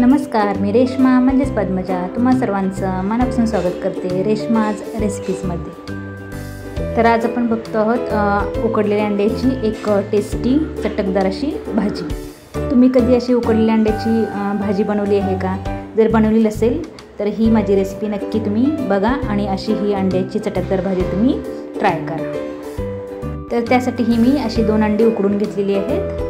नमस्कार, मी रेश्मा म्हणजेच पद्मजा तुम्हा सर्वांचं मनापासून स्वागत करते रेश्माज रेसिपीजमध्ये। तर आज आपण बघतो आहोत उकडलेल्या अंड्याची एक टेस्टी चटकदार अशी भाजी। तुम्ही कधी अशी उकडलेल्या अंड्याची भाजी बनवली आहे का? जर बनवली असेल तर ही माझी रेसिपी नक्की तुम्ही बघा आणि अशी ही अंड्याची चटकदार भाजी तुम्ही ट्राय करा। तर त्यासाठी मी अशी 2 अंडी उकडून घेतलेली आहेत।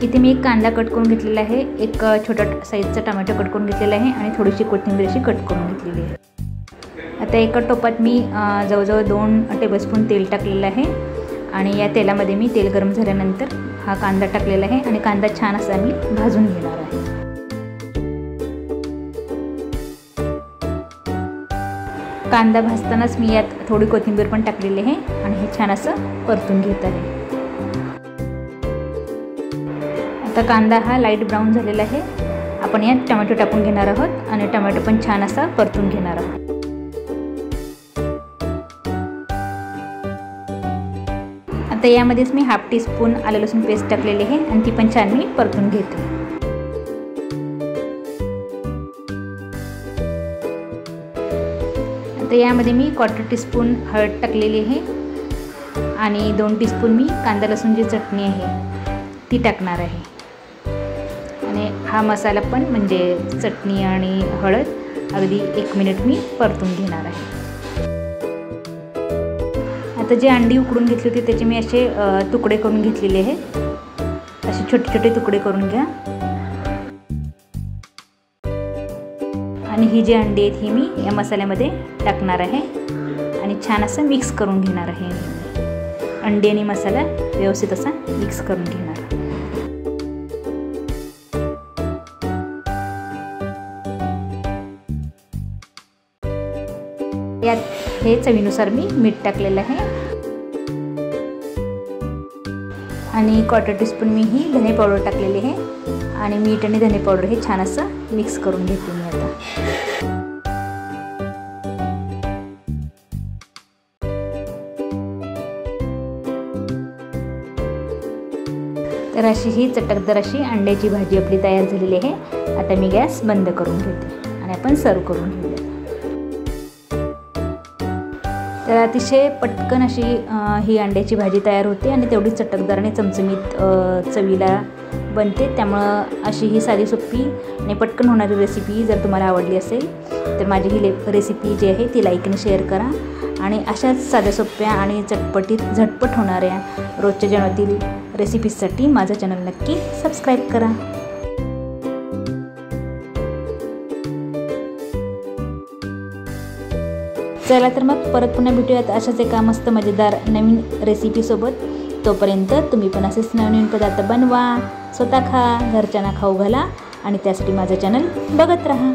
इथे मी एक कांदा कट करून घेतलेला आहे, एक छोटा साईजचा टोमॅटो कट करून घेतलेला आहे आणि थोडीशी कोथिंबीर अशी कट करून घेतलेली आहे। आता एका टोपात मी जवळजवळ 2 टेबलस्पून तेल टाकलेलं आहे आणि या तेलामध्ये मी तेल गरम झाल्यानंतर हा कांदा टाकलेला आहे आणि कांदा छान असा मी भाजून घेणार आहे। कांदा भाजतानाच मी यात थोडी कोथिंबीर पण टाकलेली आहे आणि हे छान असं परतून घेत आहे। आता कांदा हा लाईट ब्राऊन झालेला आहे। आपण यात टोमॅटो टाकून घेणार आहोत आणि टोमॅटो पण छान असा परतून घेणार आहोत। आता यामध्येच मी हाफ टीस्पून आलं लसूण पेस्ट टाकलेली आहे आणि ती पण छान मी परतून घेते। आता यामध्ये मी 1/4 टीस्पून हळद टाकलेली आहे आणि 2 टीस्पून मी कांदा लसूणची चटणी आहे ती टाकणार आहे आणि हा मसाला पण म्हणजे चटणी आणि हळद अगदी 1 मिनिट मी परतून घेणार आहे। आता जी अंडी उकडून घेतली होती त्याचे मी असे तुकडे करून घेतलेले आहेत। असे छोटे छोटे तुकडे करून घ्या आणि ही जी अंडी आहेत ही मी या मसाल्यामध्ये टाकणार आहे आणि छान असं मिक्स करून घेणार आहे। अंडी आणि मसाला व्यवस्थित असा मिक्स करून घेणार। यात हे चवीनुसार मी मीठ टाकलेलं आहे आणि 1/4 टीस्पून मी ही धने पावडर टाकलेली आहे आणि मीठ आणि धने पावडर हे छान असं मिक्स करून घेते मी आता। तर अशी ही चटकदार अशी अंड्याची भाजी आपली तयार झालेली आहे। आता मी गॅस बंद करून घेते आणि आपण सर्व करून घेऊया। तर अतिशय पटकन अशी ही अंड्याची भाजी तयार होते आणि तेवढी चटकदार आणि चमचमीत चवीला बनते। त्यामुळं अशी ही साधी सोपी आणि पटकन होणारी रेसिपी जर तुम्हाला आवडली असेल तर माझी ही रेसिपी जी आहे ती लाईक आणि शेअर करा आणि अशाच साध्या सोप्या आणि झटपट होणाऱ्या रोजच्या जेवणातील रेसिपीजसाठी माझं चॅनल नक्की सबस्क्राईब करा। चला तर मग परत पुन्हा भेटूयात अशाच एका मस्त मजेदार नवीन रेसिपीसोबत। तोपर्यंत तुम्ही पण असेच नवीन पदार्थ बनवा, स्वतः खा, घरच्यांना खाऊ घाला आणि त्यासाठी माझं चॅनल बघत राहा।